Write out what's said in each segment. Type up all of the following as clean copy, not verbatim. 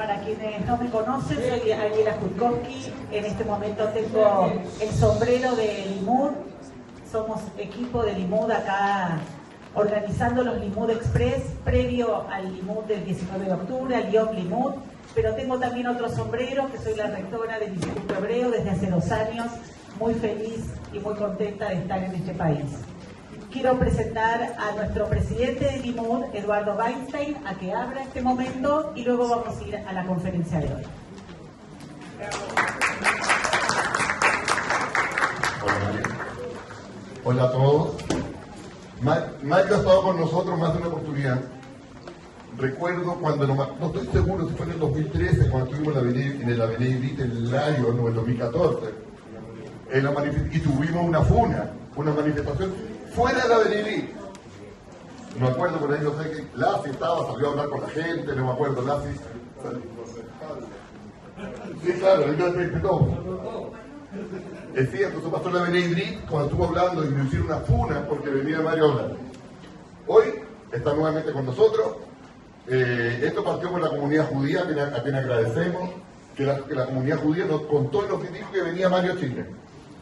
Para quienes no me conocen, soy Ariela Jutkowski. En este momento tengo el sombrero de Limud. Somos equipo de Limud acá organizando los Limud Express previo al Limud del 19 de octubre, al Yom Limud. Pero tengo también otro sombrero, que soy la rectora del Instituto Hebreo desde hace 2 años. Muy feliz y muy contenta de estar en este país. Quiero presentar a nuestro presidente de Limud, Eduardo Weinstein, a que abra este momento y luego vamos a ir a la conferencia de hoy. Hola a todos. Mario ha estado con nosotros más de una oportunidad. Recuerdo cuando, no estoy seguro si fue en el 2013, cuando estuvimos en el Avenida Ibrit en el año, no, en 2014, y tuvimos una manifestación fuera de la Avenida Ibrit. No me acuerdo, por ahí no sé qué. Lassi salió a hablar con la gente, no me acuerdo, Lassi. Sí, claro, él me respetó. Es cierto, eso pasó en la Avenida Ibrit cuando estuvo hablando y me hicieron una funa porque venía Mario a hablar. Hoy está nuevamente con nosotros. Esto partió por la comunidad judía, a quien agradecemos, que la comunidad judía nos contó y nos dijo que venía Mario a Chile.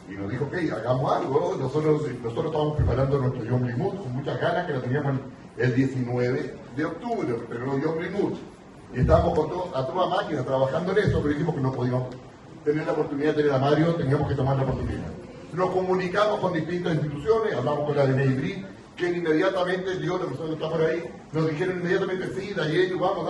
Y nos dijo, ok, hagamos algo. Nosotros estábamos preparando nuestro Yom Limud con muchas ganas, que lo teníamos el 19 de octubre, pero no Yom Limud. Y estábamos a toda máquina trabajando en eso, pero dijimos que no podíamos tener la oportunidad de tener a Mario, teníamos que tomar la oportunidad. Nos comunicamos con distintas instituciones, hablamos con la de Ibrit, que inmediatamente, la persona que está por ahí, nos dijeron inmediatamente, sí, de ayer, vamos,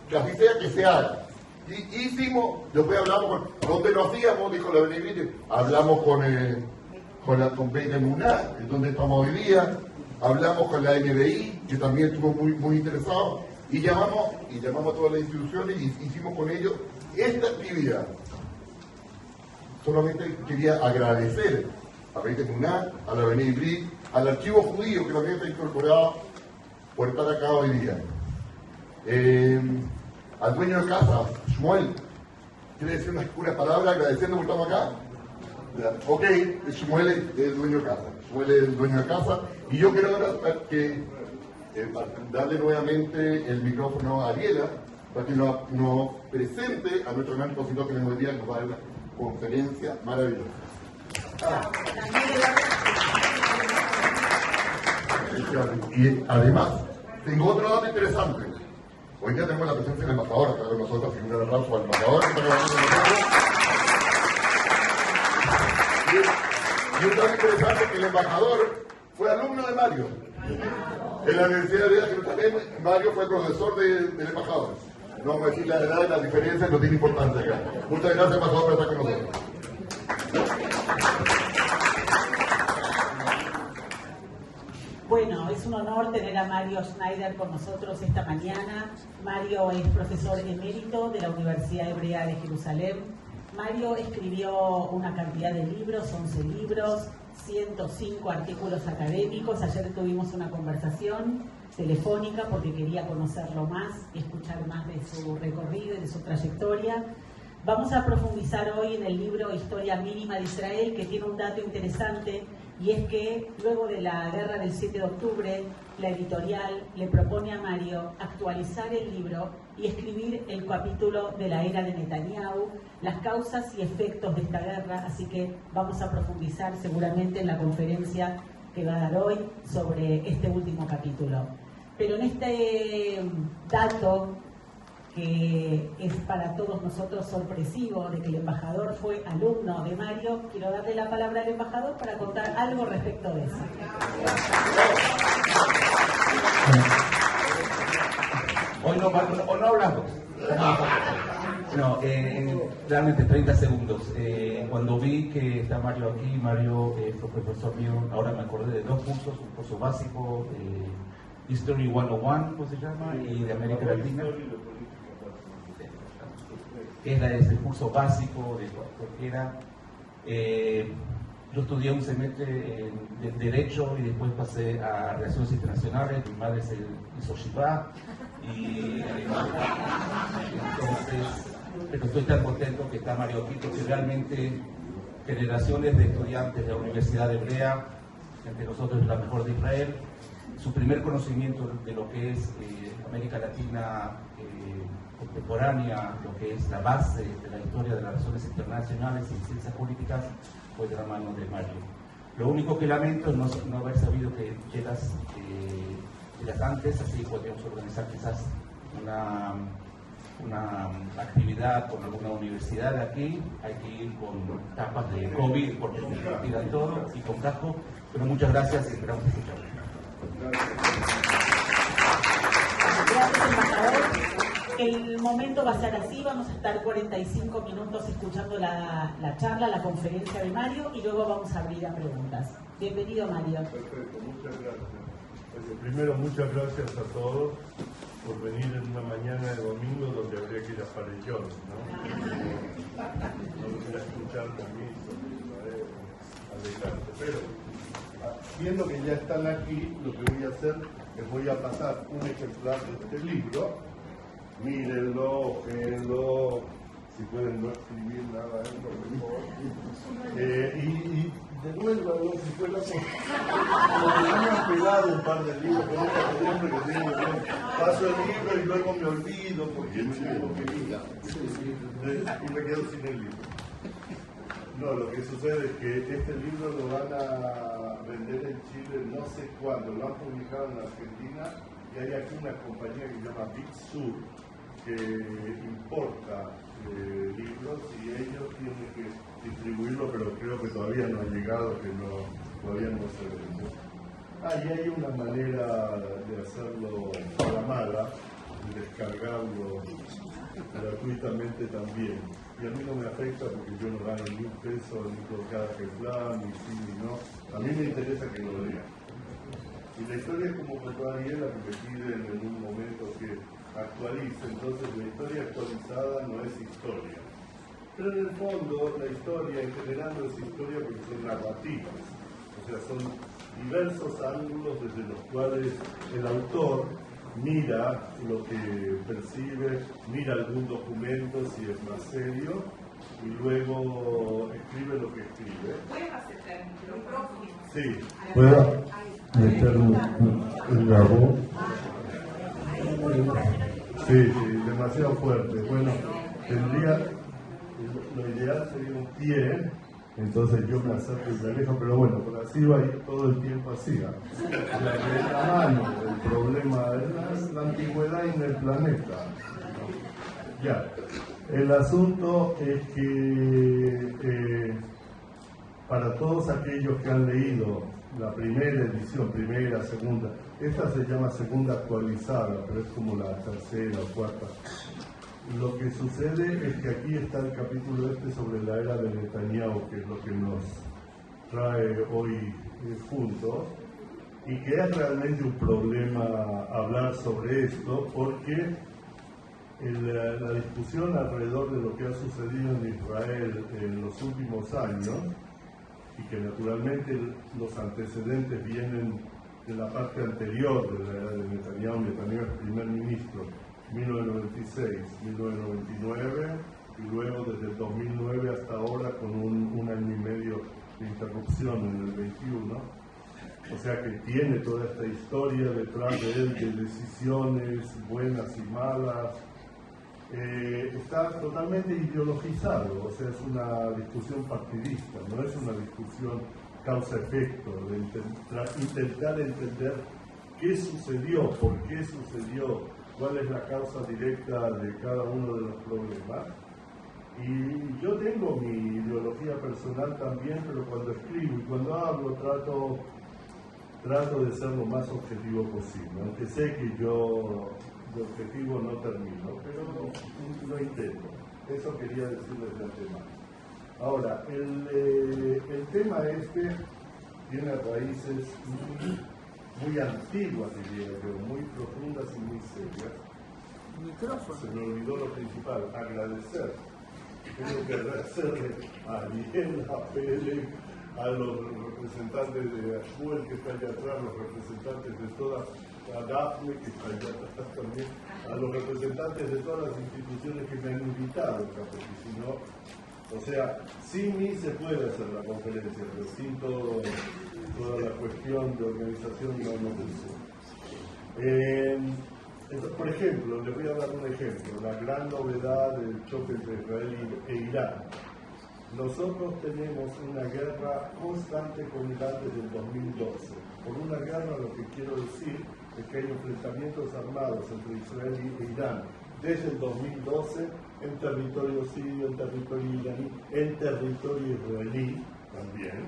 que así sea, que se haga. Y hicimos, después hablamos con, donde lo hacíamos, dijo la Benevite, hablamos con Beit Emuná, en donde estamos hoy día, hablamos con la NBI, que también estuvo muy interesado, y llamamos a todas las instituciones y hicimos con ellos esta actividad. Solamente quería agradecer a Beit Emuná, a la Benevite, al archivo judío que también está incorporado por estar acá hoy día. Al dueño de casa, Shmuel, ¿quiere decir unas palabras agradeciendo por estar acá? Ok, Shmuel es el dueño de casa. Shmuel es el dueño de casa. Y yo quiero darle nuevamente el micrófono a Ariela para que nos presente a nuestro gran expositor que tenemos hoy día, que nos va a dar una conferencia maravillosa. Y además, tengo otro dato interesante. Hoy día tenemos la presencia del embajador acá con nosotros, así que un aplauso al embajador que está trabajando con nosotros. Y un dato interesante es que el embajador fue alumno de Mario. En la Universidad de Jerusalén, Mario fue profesor del embajador. No vamos a decir la edad y las diferencias, no tiene importancia acá. Muchas gracias, embajador, por estar con nosotros. Bueno, es un honor tener a Mario Schneider con nosotros esta mañana. Mario es profesor emérito de la Universidad Hebrea de Jerusalén. Mario escribió una cantidad de libros, 11 libros, 105 artículos académicos. Ayer tuvimos una conversación telefónica porque quería conocerlo más y escuchar más de su recorrido y de su trayectoria. Vamos a profundizar hoy en el libro Historia Mínima de Israel, que tiene un dato interesante, y es que luego de la guerra del 7 de octubre, la editorial le propone a Mario actualizar el libro y escribir el capítulo de la era de Netanyahu, las causas y efectos de esta guerra. Así que vamos a profundizar seguramente en la conferencia que va a dar hoy sobre este último capítulo. Pero en este dato, que es para todos nosotros sorpresivo, de que el embajador fue alumno de Mario, quiero darle la palabra al embajador para contar algo respecto de eso. Hoy no hablamos. No, realmente 30 segundos. Cuando vi que está Mario aquí, Mario fue profesor mío, ahora me acordé de 2 cursos, un curso básico, History 101, ¿cómo se llama? Y de América Latina. Es el curso básico de cualquiera. Yo estudié un semestre de Derecho y después pasé a Relaciones Internacionales. Mi madre hizo Shiva. Y entonces, pero estoy tan contento que está Mario aquí, porque realmente generaciones de estudiantes de la Universidad Hebrea, entre nosotros es la mejor de Israel, su primer conocimiento de lo que es América Latina contemporánea, lo que es la base de la historia de las relaciones internacionales y ciencias políticas, fue de la mano de Mario. Lo único que lamento es no haber sabido que llegas antes, así podríamos organizar quizás una actividad con alguna universidad de aquí. Hay que ir con tapas de COVID porque nos tiran todo y con casco, pero muchas gracias y esperamos escucharlo. Gracias, embajador. El momento va a ser así, vamos a estar 45 minutos escuchando la charla, la conferencia de Mario y luego vamos a abrir a preguntas. Bienvenido, Mario. Perfecto, muchas gracias. Primero, muchas gracias a todos por venir en una mañana de domingo donde habría que ir a Farellón, ¿no? No voy a escuchar también adelante. Pero, viendo que ya están aquí, lo que voy a hacer es voy a pasar un ejemplar de este libro. Mírenlo, ojenlo, si pueden no escribir nada dentro, mejor. Y devuélvanlo si fuera porque ya me han pegado un par de libros, con esta costumbre que tengo yo. Paso el libro y luego me olvido porque me tengo que ir y me quedo sin el libro. No, lo que sucede es que este libro lo van a vender en Chile no sé cuándo, lo han publicado en Argentina y hay aquí una compañía que se llama Big Sur que importa libros y ellos tienen que distribuirlo, pero creo que todavía no ha llegado, que todavía no se vende. Y hay una manera de hacerlo a la mala, de descargarlo gratuitamente también. Y a mí no me afecta porque yo no gano ni un peso ni por cada ejemplar, ni sí ni no. A mí me interesa que lo lean. Y la historia es como contó Ariela, que me piden en un momento que actualice. Entonces la historia actualizada no es historia. Pero en el fondo la historia en general no es historia porque son narrativas. O sea, son diversos ángulos desde los cuales el autor mira lo que percibe, mira algún documento si es más serio y luego escribe lo que escribe. ¿Puedes acercar el micrófono? Sí. ¿Puedo meter la voz? Sí, demasiado fuerte. Bueno, lo ideal sería un pie, entonces yo me acerco y me alejo, pero bueno, por así va a ir todo el tiempo así. El tamaño, el problema es la antigüedad en el planeta. Ya, el asunto es que para todos aquellos que han leído la primera edición, primera, segunda, esta se llama segunda actualizada, pero es como la tercera o cuarta. Lo que sucede es que aquí está el capítulo sobre la era de Netanyahu, que es lo que nos trae hoy juntos, y que es realmente un problema hablar sobre esto, porque la discusión alrededor de lo que ha sucedido en Israel en los últimos años, y que naturalmente los antecedentes vienen de la parte anterior de la era de Netanyahu. Netanyahu es primer ministro 1996, 1999 y luego desde el 2009 hasta ahora con un año y medio de interrupción en el 21. O sea que tiene toda esta historia detrás de él de decisiones buenas y malas. Está totalmente ideologizado, o sea, es una discusión partidista, no es una discusión causa-efecto, de intentar entender qué sucedió, por qué sucedió, cuál es la causa directa de cada uno de los problemas. Y yo tengo mi ideología personal también, pero cuando escribo y cuando hablo trato de ser lo más objetivo posible, aunque sé que yo de objetivo no termino, pero lo intento. Eso quería decirles de antemano. Ahora, el tema tiene raíces muy antiguas, diría yo, muy profundas y muy serias. Se me olvidó lo principal, agradecer. Tengo que agradecerle a Ariel, a Pérez, a los representantes de Ashwell, que está allá atrás, los representantes de todas, a Daphne, que está allá atrás también, a los representantes de todas las instituciones que me han invitado, porque si no, o sea, sin mí se puede hacer la conferencia, pero sin toda la cuestión de organización no funciona. Entonces, por ejemplo, les voy a dar un ejemplo, la gran novedad del choque entre Israel e Irán. Nosotros tenemos una guerra constante con Irán desde el 2012. Por una guerra lo que quiero decir es que hay enfrentamientos armados entre Israel e Irán desde el 2012 en territorio sirio, en territorio iraní, en territorio israelí también,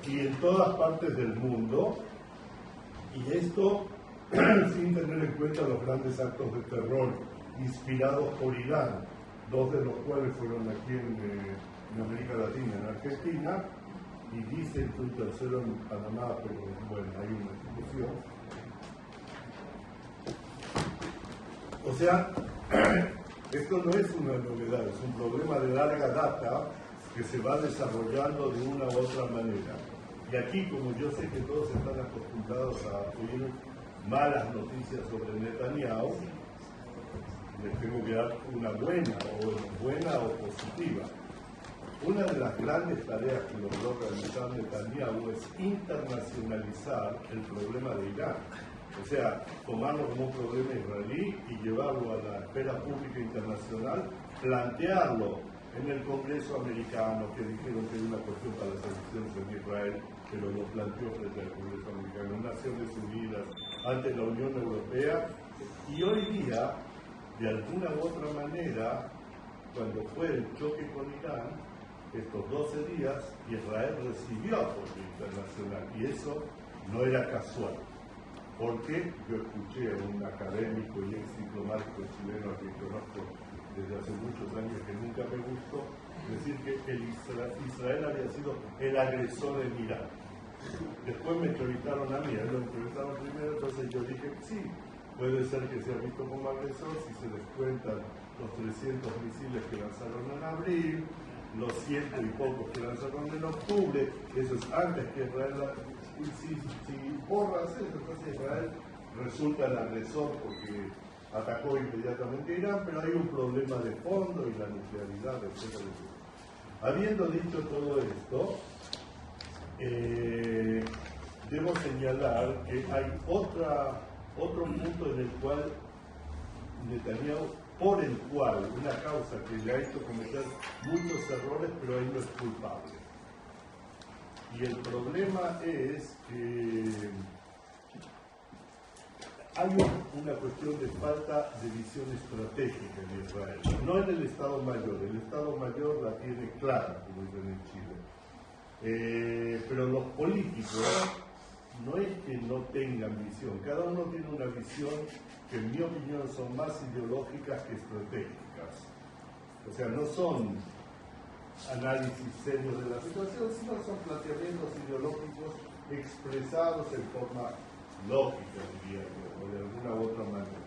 y en todas partes del mundo. Y esto sin tener en cuenta los grandes actos de terror inspirados por Irán, dos de los cuales fueron aquí en América Latina, en Argentina, y dicen que un tercero en Panamá, pero bueno, hay una discusión. O sea, esto no es una novedad, es un problema de larga data que se va desarrollando de una u otra manera. Y aquí, como yo sé que todos están acostumbrados a oír malas noticias sobre Netanyahu, les tengo que dar una buena o positiva. Una de las grandes tareas que logró realizar Netanyahu es internacionalizar el problema de Irán. O sea, tomarlo como un problema israelí y llevarlo a la esfera pública internacional, plantearlo en el Congreso americano, que dijeron que era una cuestión para las elecciones en Israel, pero lo planteó frente al Congreso americano, en Naciones Unidas, ante la Unión Europea, y hoy día, de alguna u otra manera, cuando fue el choque con Irán, estos 12 días, Israel recibió apoyo internacional, y eso no era casual, porque yo escuché a un académico y ex diplomático chileno que conozco desde hace muchos años, que nunca me gustó, decir que Israel había sido el agresor en Irán. Después me entrevistaron a mí, a él lo entrevistaron primero, entonces yo dije, sí, puede ser que sea visto como agresor si se descuentan los 300 misiles que lanzaron en abril, los 100 y pocos que lanzaron en octubre, eso es antes que Israel, si borras eso, entonces Israel resulta el agresor porque atacó inmediatamente a Irán, pero hay un problema de fondo y la nuclearidad, etc. Habiendo dicho todo esto, debo señalar que hay otro punto en el cual Netanyahu, por el cual una causa que le ha hecho cometer muchos errores, pero él no es culpable. Y el problema es que hay una cuestión de falta de visión estratégica en Israel, no en el Estado Mayor. El Estado Mayor la tiene clara, como dicen en Chile. Pero los políticos no es que no tengan visión, cada uno tiene una visión que en mi opinión son más ideológicas que estratégicas. O sea, no son análisis serios de la situación, sino son planteamientos ideológicos expresados en forma lógica, diría yo, o de alguna u otra manera.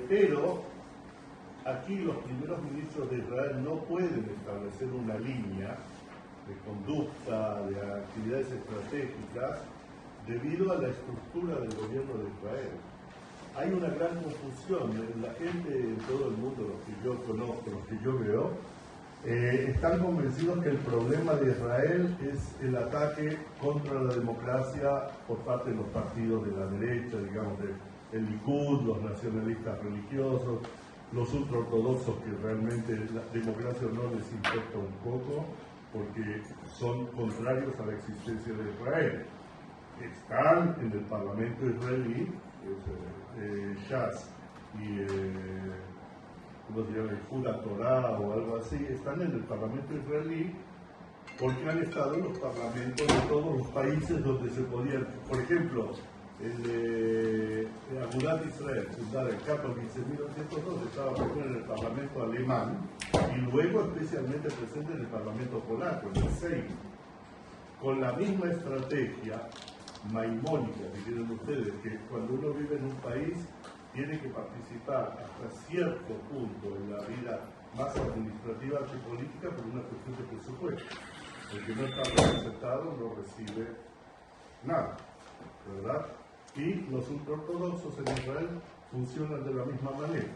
Pero aquí los primeros ministros de Israel no pueden establecer una línea de conducta, de actividades estratégicas, debido a la estructura del gobierno de Israel. Hay una gran confusión, la gente en todo el mundo, los que yo conozco, los que yo veo, están convencidos que el problema de Israel es el ataque contra la democracia por parte de los partidos de la derecha, digamos, el Likud, los nacionalistas religiosos, los ultraortodoxos, que realmente la democracia no les importa un poco, porque son contrarios a la existencia de Israel. Están en el Parlamento israelí, Shas y ¿cómo se llama? El Judá Torah o algo así, están en el Parlamento israelí porque han estado en los parlamentos de todos los países donde se podían, por ejemplo, el de Agudat Israel, fundada en 15.902, estaba primero en el Parlamento alemán y luego especialmente presente en el Parlamento polaco, en el Sejm, con la misma estrategia maimónica, dirían ustedes, que cuando uno vive en un país tiene que participar hasta cierto punto en la vida más administrativa que política por una cuestión de presupuesto. El que no está representado no recibe nada, ¿verdad? Y los ultraortodoxos en Israel funcionan de la misma manera.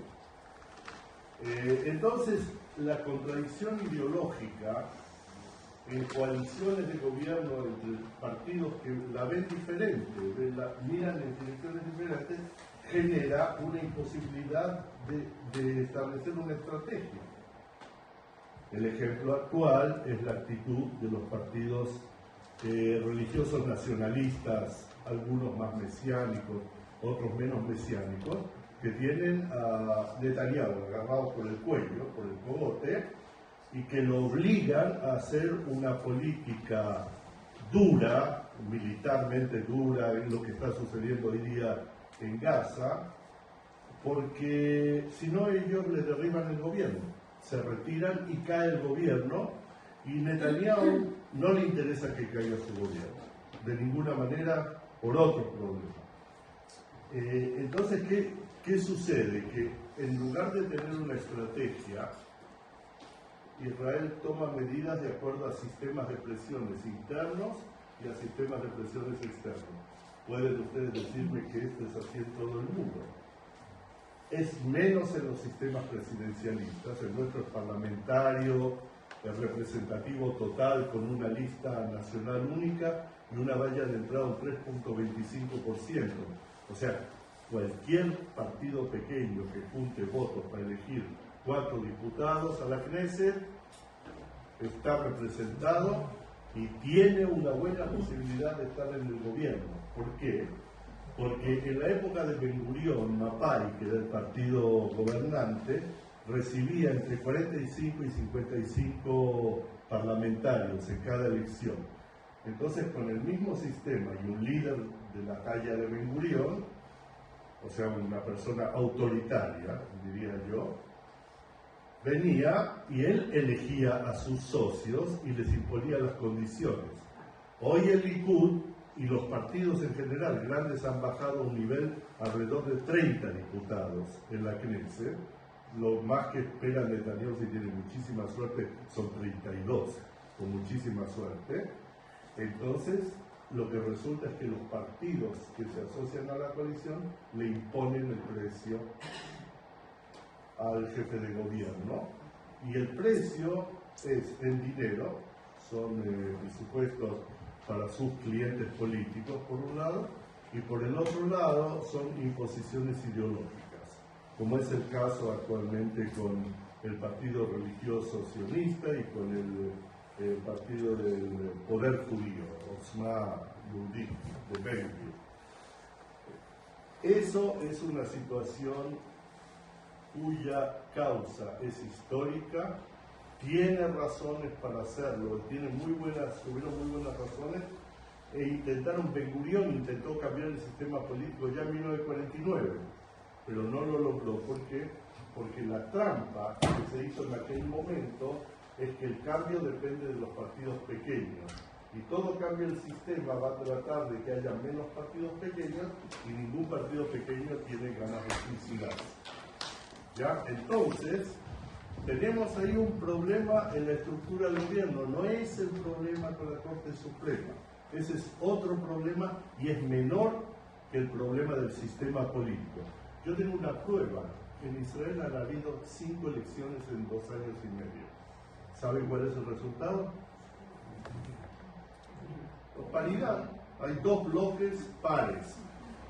Entonces, la contradicción ideológica coaliciones de gobierno entre partidos que la ven diferente, miran en direcciones diferentes, genera una imposibilidad de establecer una estrategia. El ejemplo actual es la actitud de los partidos religiosos nacionalistas, algunos más mesiánicos, otros menos mesiánicos, que tienen a Netanyahu agarrado por el cuello, por el cogote, y que lo obligan a hacer una política dura, militarmente dura, en lo que está sucediendo hoy día en Gaza, porque si no ellos le derriban el gobierno, se retiran y cae el gobierno, y Netanyahu no le interesa que caiga su gobierno, de ninguna manera, por otros problemas. Entonces, ¿qué sucede? Que en lugar de tener una estrategia, Israel toma medidas de acuerdo a sistemas de presiones internos y a sistemas de presiones externos. Pueden ustedes decirme que esto es así en todo el mundo. Es menos en los sistemas presidencialistas, el nuestro es parlamentario, es representativo total con una lista nacional única y una valla de entrada un 3.25%. O sea, cualquier partido pequeño que junte votos para elegir 4 diputados a la Knesset está representado y tiene una buena posibilidad de estar en el gobierno. ¿Por qué? Porque en la época de Ben-Gurión, Mapai, que era el partido gobernante, recibía entre 45 y 55 parlamentarios en cada elección. Entonces, con el mismo sistema y un líder de la talla de Ben-Gurión, o sea, una persona autoritaria, diría yo, venía y él elegía a sus socios y les imponía las condiciones. Hoy el Likud y los partidos en general grandes han bajado a un nivel alrededor de 30 diputados en la Knesset. Lo más que espera Netanyahu, si tiene muchísima suerte, son 32, con muchísima suerte. Entonces, lo que resulta es que los partidos que se asocian a la coalición le imponen el precio al jefe de gobierno, y el precio es en dinero, son presupuestos para sus clientes políticos por un lado, y por el otro lado son imposiciones ideológicas, como es el caso actualmente con el partido religioso sionista y con el partido del poder judío, Otzma Yehudit, de Ben-Gvir. Eso es una situación cuya causa es histórica, tiene razones para hacerlo, hubieron muy buenas razones, e intentaron, Ben-Gurión intentó cambiar el sistema político ya en 1949, pero no lo logró. ¿Por qué? Porque la trampa que se hizo en aquel momento es que el cambio depende de los partidos pequeños, y todo cambio del sistema va a tratar de que haya menos partidos pequeños, y ningún partido pequeño tiene ganas de suicidarse. ¿Ya? Entonces, tenemos ahí un problema en la estructura del gobierno. No es el problema con la Corte Suprema, ese es otro problema y es menor que el problema del sistema político. Yo tengo una prueba. En Israel han habido 5 elecciones en 2 años y medio. ¿Saben cuál es el resultado? Paridad. Hay 2 bloques pares.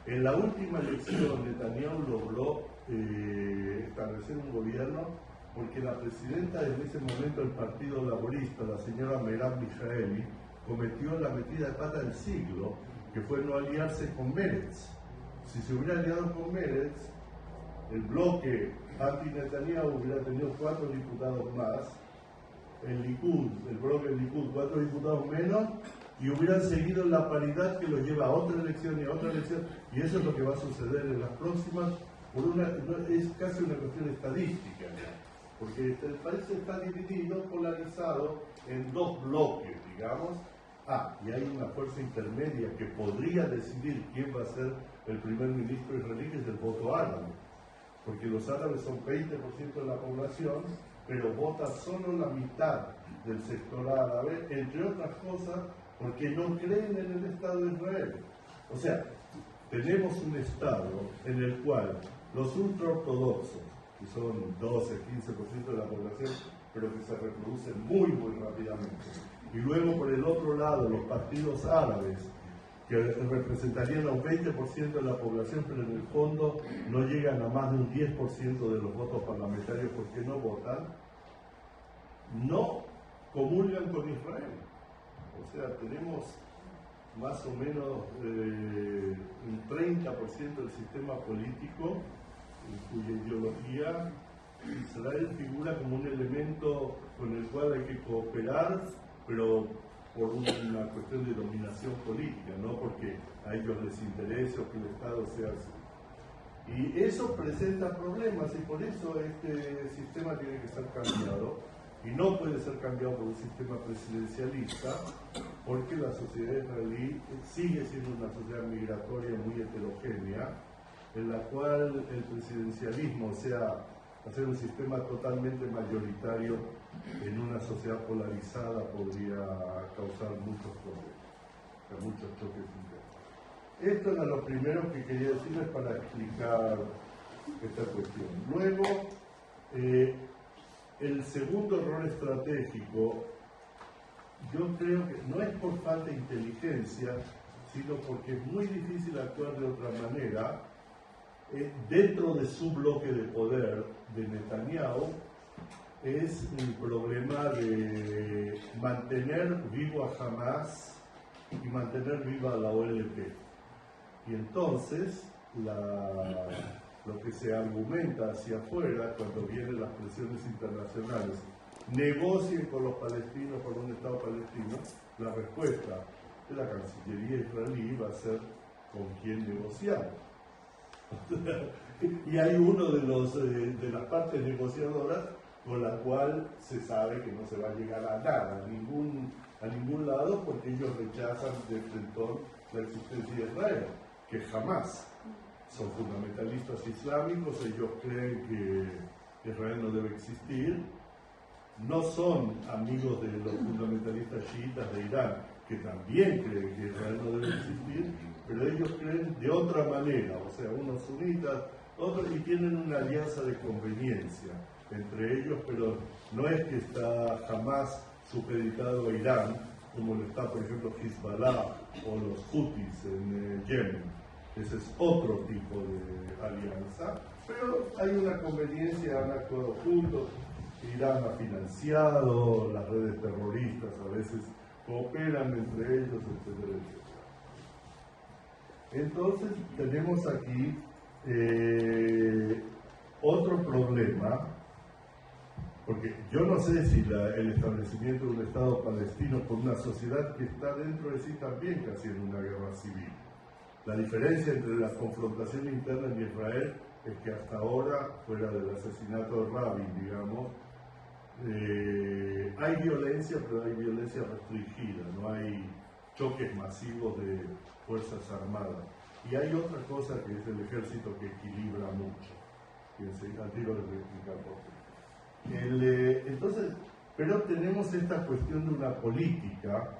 En la última elección, Netanyahu logró establecer un gobierno porque la presidenta en ese momento del Partido Laborista, la señora Merav Mijaeli, cometió la metida de pata del siglo, que fue no aliarse con Meretz. Si se hubiera aliado con Meretz, el bloque anti-Netanyahu hubiera tenido 4 diputados más, el Likud, el bloque del Likud, 4 diputados menos, y hubieran seguido la paridad que lo lleva a otra elección y a otra elección, y eso es lo que va a suceder en las próximas, es casi una cuestión estadística, porque el país está dividido, polarizado en 2 bloques, digamos. Y hay una fuerza intermedia que podría decidir quién va a ser el primer ministro israelí, que es el voto árabe, porque los árabes son 20% de la población, pero vota solo la mitad del sector árabe, entre otras cosas porque no creen en el Estado de Israel. O sea, tenemos un Estado en el cual los ultraortodoxos, que son 12-15% de la población, pero que se reproducen muy rápidamente, y luego por el otro lado los partidos árabes, que representarían a un 20% de la población, pero en el fondo no llegan a más de un 10% de los votos parlamentarios porque no votan, no comulgan con Israel. O sea, tenemos más o menos un 30% del sistema político en cuya ideología Israel figura como un elemento con el cual hay que cooperar, pero por una cuestión de dominación política, no porque a ellos les interese o que el Estado sea así. Y eso presenta problemas y por eso este sistema tiene que ser cambiado y no puede ser cambiado por un sistema presidencialista porque la sociedad israelí sigue siendo una sociedad migratoria muy heterogénea en la cual el presidencialismo, o sea, hacer un sistema totalmente mayoritario en una sociedad polarizada podría causar muchos problemas, muchos choques internos. Esto era lo primero que quería decirles para explicar esta cuestión. Luego, el segundo error estratégico, yo creo que no es por falta de inteligencia, sino porque es muy difícil actuar de otra manera. Dentro de su bloque de poder de Netanyahu es el problema de mantener vivo a Hamas y mantener viva a la OLP. Y entonces lo que se argumenta hacia afuera cuando vienen las presiones internacionales, negocien con los palestinos por un Estado palestino, la respuesta de la Cancillería israelí va a ser con quién negociar. Y hay uno de las partes negociadoras con la cual se sabe que no se va a llegar a nada, a ningún lado, porque ellos rechazan de frente la existencia de Israel, que jamás son fundamentalistas islámicos, ellos creen que Israel no debe existir, no son amigos de los fundamentalistas chiitas de Irán, que también creen que Israel no debe existir, pero ellos creen de otra manera, o sea, unos sunitas, otros, y tienen una alianza de conveniencia entre ellos, pero no es que está jamás supeditado a Irán, como lo está, por ejemplo, Hezbollah o los Houthis en Yemen. Ese es otro tipo de alianza, pero hay una conveniencia, han actuado juntos, Irán ha financiado, las redes terroristas a veces cooperan entre ellos, etcétera, etcétera. Entonces tenemos aquí otro problema, porque yo no sé si el establecimiento de un Estado palestino con una sociedad que está dentro de sí también casi en una guerra civil. La diferencia entre la confrontación interna en Israel es que hasta ahora, fuera del asesinato de Rabin, digamos, hay violencia, pero hay violencia restringida, no hay choques masivos de fuerzas armadas. Y hay otra cosa que es el ejército que equilibra mucho. Al tiro les voy a explicar por qué. Entonces, pero tenemos esta cuestión de una política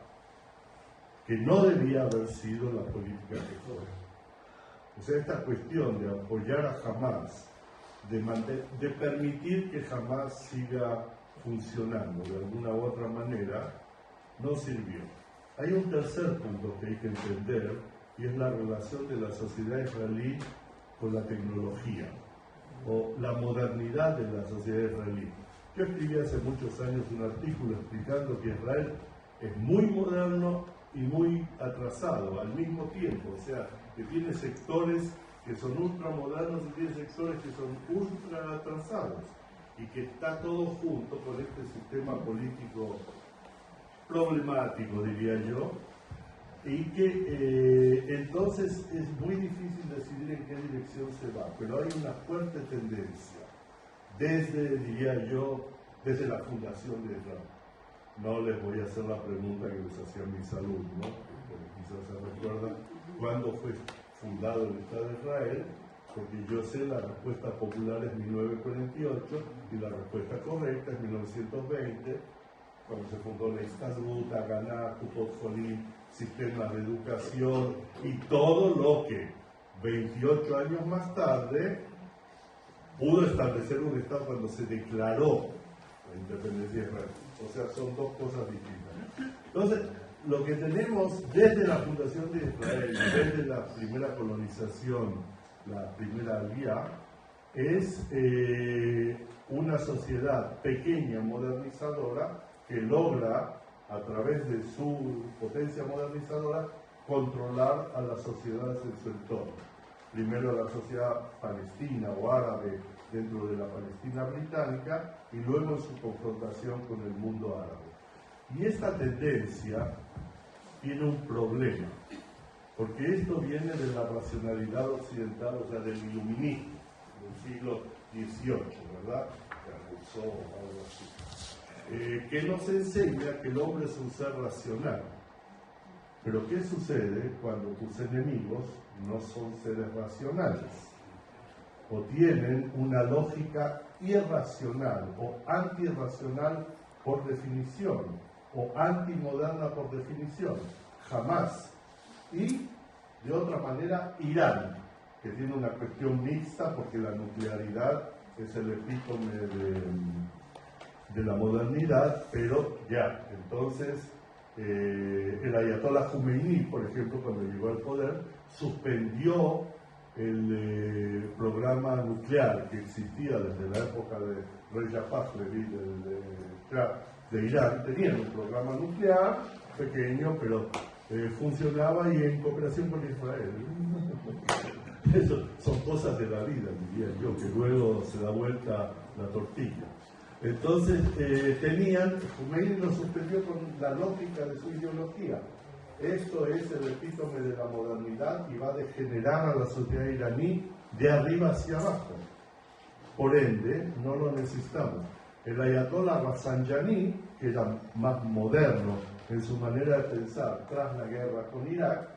que no debía haber sido la política que fue. O sea, esta cuestión de apoyar a Hamas, de permitir que Hamas siga funcionando de alguna u otra manera, no sirvió. Hay un tercer punto que hay que entender y es la relación de la sociedad israelí con la tecnología o la modernidad de la sociedad israelí. Yo escribí hace muchos años un artículo explicando que Israel es muy moderno y muy atrasado al mismo tiempo, o sea, que tiene sectores que son ultramodernos y tiene sectores que son ultra atrasados, y que está todo junto con este sistema político problemático, diría yo, y que entonces es muy difícil decidir en qué dirección se va, pero hay una fuerte tendencia, diría yo, desde la fundación de Israel. No les voy a hacer la pregunta que les hacía mis alumnos, porque quizás se recuerdan cuándo fue fundado el Estado de Israel, porque yo sé la respuesta popular es 1948 y la respuesta correcta es 1920, cuando se fundó la Histadrut, Haganá, Kupot Holim, sistemas de educación y todo lo que 28 años más tarde pudo establecer un Estado cuando se declaró la independencia de Israel. O sea, son dos cosas distintas. Entonces, lo que tenemos desde la fundación de Israel, desde la primera colonización, la primera aliyá, es una sociedad pequeña, modernizadora, que logra, a través de su potencia modernizadora, controlar a las sociedades en su entorno. Primero la sociedad palestina o árabe dentro de la Palestina británica y luego en su confrontación con el mundo árabe. Y esta tendencia tiene un problema, porque esto viene de la racionalidad occidental, o sea, del iluminismo del siglo XVIII, ¿verdad? Que Rousseau o algo así. Que nos enseña que el hombre es un ser racional. Pero ¿qué sucede cuando tus enemigos no son seres racionales? O tienen una lógica irracional o antirracional por definición, o antimoderna por definición. Jamás. Y, de otra manera, Irán, que tiene una cuestión mixta porque la nuclearidad es el epítome de la modernidad, pero ya. Entonces, el ayatollah Khomeini, por ejemplo, cuando llegó al poder, suspendió el programa nuclear que existía desde la época de Reza Pahlavi de Irán. Tenían un programa nuclear pequeño, pero funcionaba y en cooperación con Israel. Eso son cosas de la vida, diría yo, que luego se da vuelta la tortilla. Entonces, Khomeini lo suspendió con la lógica de su ideología. Esto es el epítome de la modernidad y va a degenerar a la sociedad iraní de arriba hacia abajo. Por ende, no lo necesitamos. El ayatollah Rafsanjani, que era más moderno en su manera de pensar tras la guerra con Irak,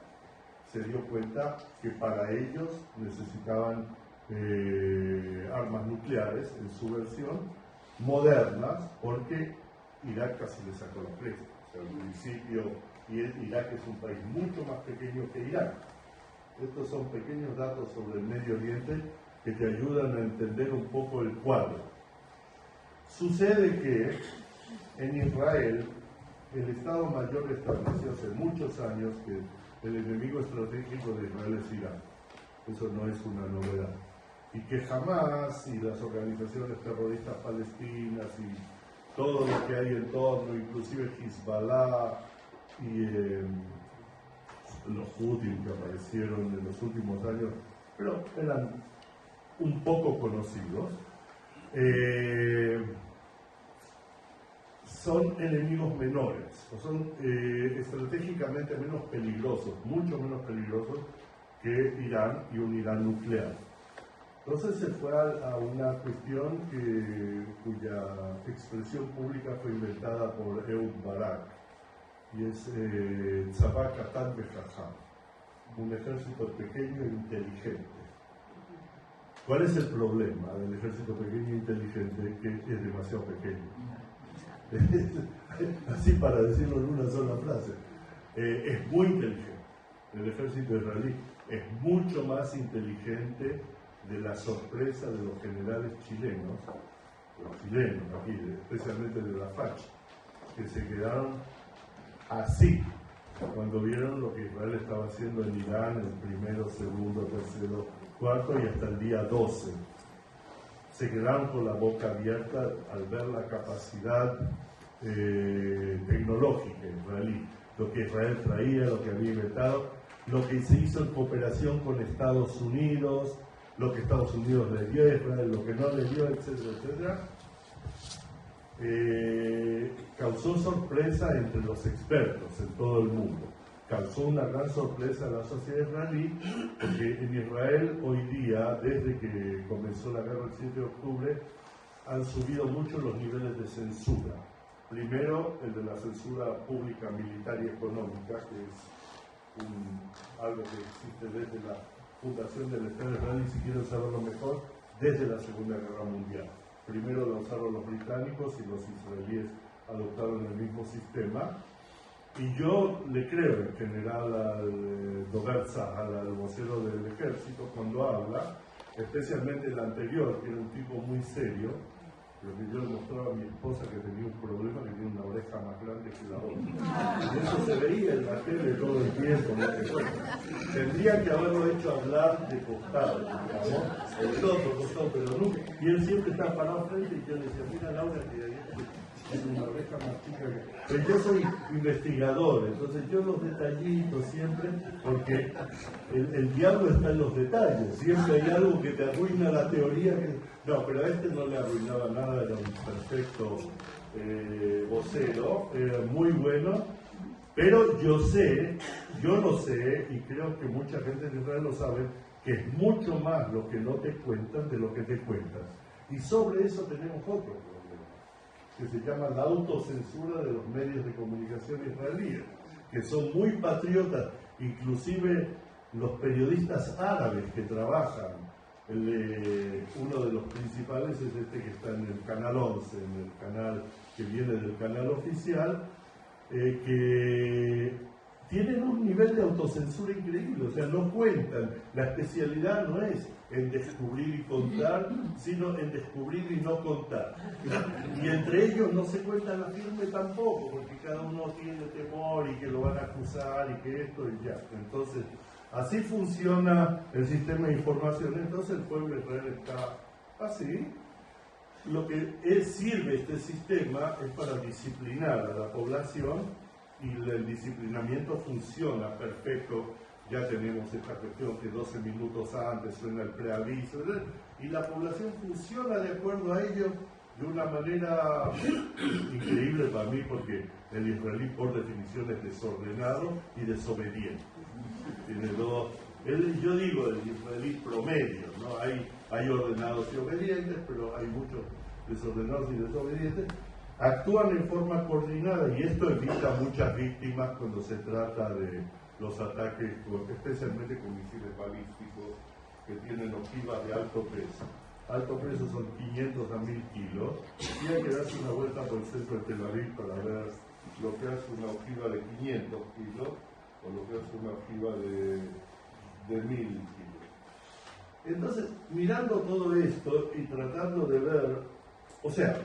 se dio cuenta que para ellos necesitaban armas nucleares, en su versión, modernas, porque Irak casi le sacó la cresta. O sea, al principio, Irak es un país mucho más pequeño que Irak. Estos son pequeños datos sobre el Medio Oriente que te ayudan a entender un poco el cuadro. Sucede que en Israel el Estado Mayor estableció hace muchos años que el enemigo estratégico de Israel es Irán. Eso no es una novedad. Y que Hamas y las organizaciones terroristas palestinas y todo lo que hay en torno, inclusive Hezbollah y los Houthi que aparecieron en los últimos años, pero eran un poco conocidos, son enemigos menores, o son estratégicamente menos peligrosos, mucho menos peligrosos que Irán y un Irán nuclear. Entonces se fue a una cuestión cuya expresión pública fue inventada por Ehud Barak, y es Tzabá Katan Bejajam, un ejército pequeño e inteligente. ¿Cuál es el problema del ejército pequeño e inteligente? Que es demasiado pequeño. Así para decirlo en una sola frase. Es muy inteligente. El ejército israelí es mucho más inteligente de la sorpresa de los generales chilenos, aquí, especialmente de la FACH, que se quedaron así cuando vieron lo que Israel estaba haciendo en Irán el primero, segundo, tercero, cuarto y hasta el día 12. Se quedaron con la boca abierta al ver la capacidad tecnológica israelí, lo que Israel traía, lo que había inventado, lo que se hizo en cooperación con Estados Unidos, lo que Estados Unidos le dio a Israel, lo que no le dio, etcétera, etcétera. Causó sorpresa entre los expertos en todo el mundo. Causó una gran sorpresa a la sociedad israelí, porque en Israel hoy día, desde que comenzó la guerra del 7 de octubre, han subido mucho los niveles de censura. Primero, el de la censura pública, militar y económica, que es algo que existe desde la fundación del Estado de Israel, y si quieren saberlo mejor, desde la Segunda Guerra Mundial. Primero lo usaron los británicos y los israelíes adoptaron el mismo sistema. Y yo le creo en general al Dover Tzahal, al vocero del ejército, cuando habla, especialmente el anterior, que era un tipo muy serio, Lo que yo le mostraba a mi esposa que tenía un problema, que tenía una oreja más grande que la otra. Y eso se veía en la tele todo el tiempo, lo que fuera. Tendría que haberlo hecho hablar de costado, digamos, el otro costado, pero nunca. Y él siempre estaba parado frente y yo le decía, mira Laura, que tiene una oreja más chica que... Pero yo soy investigador, entonces yo los detallitos siempre, porque el diablo está en los detalles, siempre hay algo que te arruina la teoría. No, pero a este no le arruinaba nada, era un perfecto vocero, era muy bueno, pero yo lo sé, y creo que mucha gente en Israel lo sabe, que es mucho más lo que no te cuentan de lo que te cuentan. Y sobre eso tenemos otro problema, que se llama la autocensura de los medios de comunicación israelíes, que son muy patriotas, inclusive los periodistas árabes que trabajan. Uno de los principales es este que está en el canal 11, en el canal que viene del canal oficial, que tienen un nivel de autocensura increíble, o sea, no cuentan. La especialidad no es en descubrir y contar, sino en descubrir y no contar. Y entre ellos no se cuenta la firme tampoco, porque cada uno tiene temor y que lo van a acusar y que esto y ya. Entonces, así funciona el sistema de información. Entonces el pueblo de Israel está así. Lo que sirve este sistema es para disciplinar a la población, y el disciplinamiento funciona perfecto. Ya tenemos esta cuestión que 12 minutos antes suena el preaviso, y la población funciona de acuerdo a ello de una manera increíble para mí, porque el israelí por definición es desordenado y desobediente. Tiene dos, yo digo el israelí promedio, ¿no? Hay ordenados y obedientes, pero hay muchos desordenados y desobedientes. Actúan en forma coordinada, y esto evita muchas víctimas cuando se trata de los ataques, especialmente con misiles balísticos que tienen ojivas de alto peso. Alto peso son 500 a 1000 kilos, y hay que darse una vuelta por el centro de Tel Aviv para ver lo que hace una ojiva de 500 kilos o lo que hace una ojiva de 1000 kilos. Entonces, mirando todo esto y tratando de ver, o sea,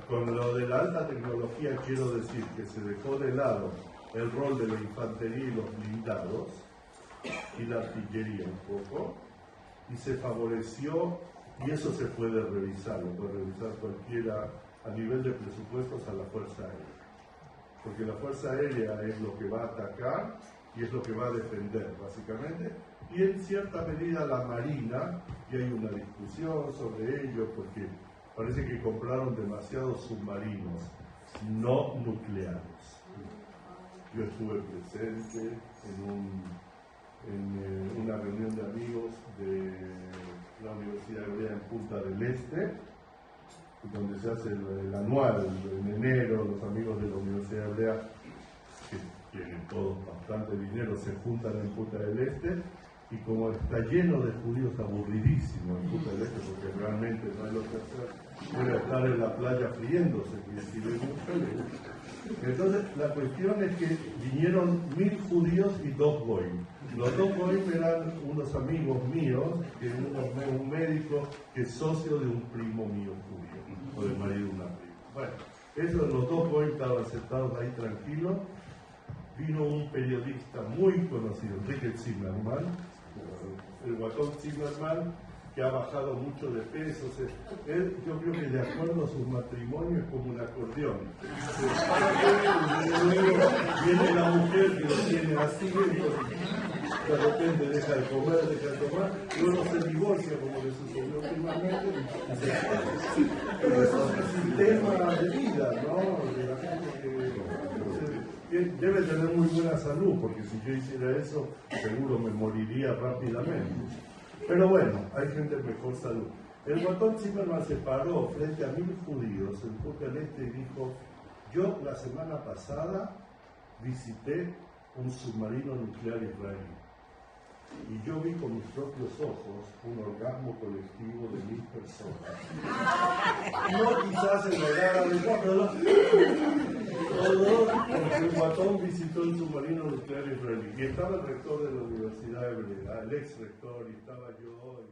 con lo de la alta tecnología quiero decir que se dejó de lado el rol de la infantería y los blindados y la artillería un poco, y se favoreció, y eso se puede revisar, lo puede revisar cualquiera a nivel de presupuestos, a la Fuerza Aérea. Porque la Fuerza Aérea es lo que va a atacar y es lo que va a defender, básicamente, y en cierta medida la Marina, y hay una discusión sobre ello, porque parece que compraron demasiados submarinos no nucleares. Yo estuve presente en una reunión de amigos de la Universidad Hebrea en Punta del Este, donde se hace el anual en enero. Los amigos de la Universidad Hebrea, que tienen todos bastante dinero, se juntan en Punta del Este, y como está lleno de judíos aburridísimos en Punta del Este, porque realmente no hay lo que hacer, debe estar en la playa friéndose, y si les gusta, les gusta. Entonces, la cuestión es que vinieron 1000 judíos y 2 goyim. Los 2 goyim eran unos amigos míos, que un médico que es socio de un primo mío judío, o del marido de una prima. Bueno, esos, los 2 goyim estaban sentados ahí tranquilos. Vino un periodista muy conocido, Enrique Zimmerman, el guatón Zimmerman, que ha bajado mucho de peso. Él, yo creo que de acuerdo a su matrimonio, es como un acordeón. Luego viene la mujer que lo tiene así, de repente deja de comer, luego se divorcia, como le sucedió últimamente, pero eso es el sistema de vida, ¿no? De la gente que debe tener muy buena salud, porque si yo hiciera eso, seguro me moriría rápidamente. Pero bueno, hay gente de mejor salud. El guatón Zimmerman se paró frente a 1000 judíos en Punta del Este y dijo: yo la semana pasada visité un submarino nuclear israelí, y yo vi con mis propios ojos un orgasmo colectivo de 1000 personas. No quizás en lugar adecuado, porque el guatón visitó el submarino nuclear israelí. Y estaba el rector de la Universidad Hebrea, el ex rector, y estaba yo.